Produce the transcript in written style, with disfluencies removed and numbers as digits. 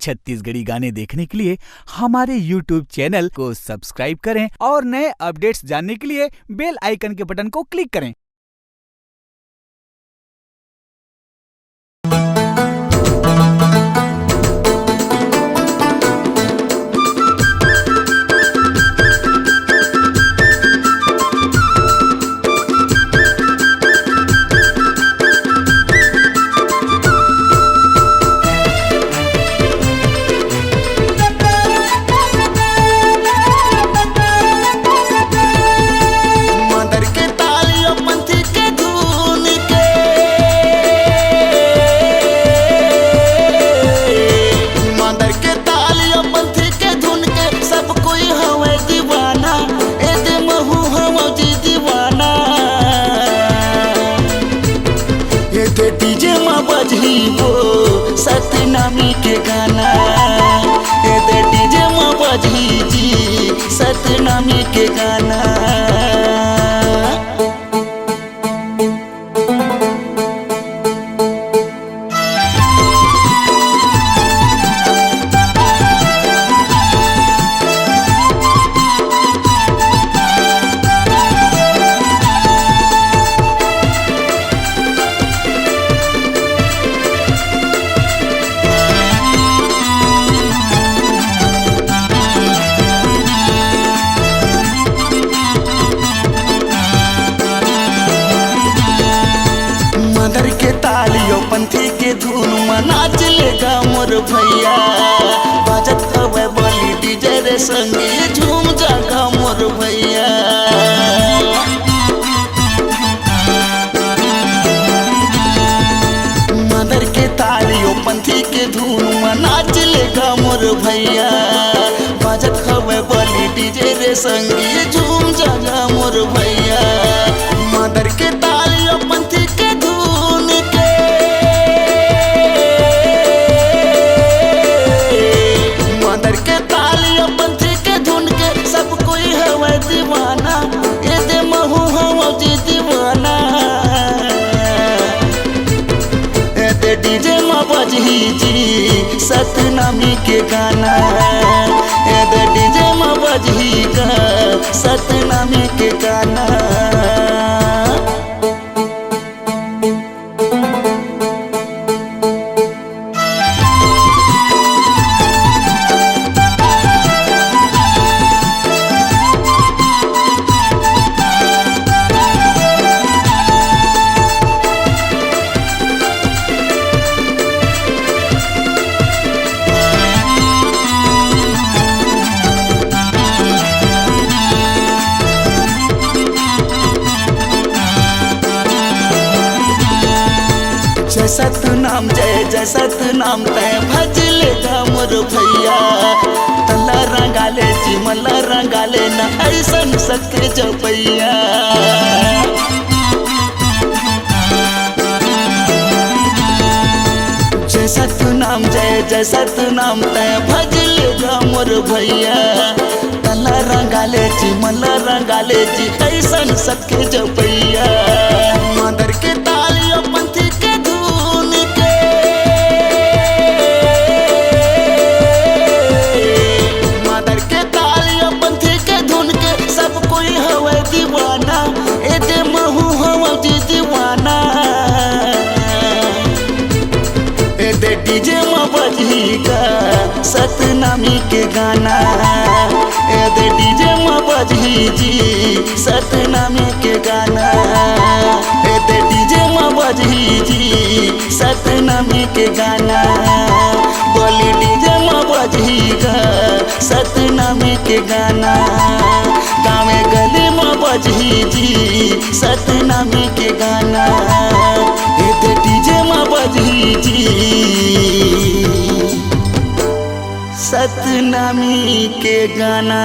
छत्तीसगढ़ी गाने देखने के लिए हमारे YouTube चैनल को सब्सक्राइब करें और नए अपडेट्स जानने के लिए बेल आइकन के बटन को क्लिक करें। डीजे माँ बजही वो सतनामी के गाना, ये डीजे माँ बजही जी सतनामी के गाना। पंथी के धुन में नाच लेगा मोर भैया, बाजत हवे बोली डीजे रे संगे झूम जागा मोर भैया। मदर के तालियों पंथी के धुन में नाच लेगा मोर भैया, बाजत हवे बोली डीजे रे संगे झूम जागा मोर भैया। मदर के तालियों पंथी के धुन के दीवाना, ये दे महू हम जी दीवाना। ये दे डीजे माँ बजही जी सतनामी के गाना, ये दे डीजे माँ बजही का सतनामी के गाना। सतनाम जय सतनाम तय भज लेगा मोर भैया। तला रंगाले जी मला रंगाले न ऐसन सके जपैया। जय सतनाम तय भज लेगा मोर भैया। तला रंगाले जी मला रंगाले जी ऐसन सके जपैया। मदर के तालियों पंथी के धुन के मदर के तालियों पंथी के धुन के सब कोई हवे दीवाना, ए दे महू हवा जी दीवाना। ए दे डीजे माँ बजही का सतनामी के गाना, ए दे डीजे माँ बजही जी सतनामी के गाना। ए दे डीजे माँ बजही जी सतनामी के गाना, बोली डीजे माँ बजही का सतनामी के गाना। गाँव गली माँ बजही जी सतनामी के गाना, ए दे डीजे माँ बजही जी सतनामी के गाना।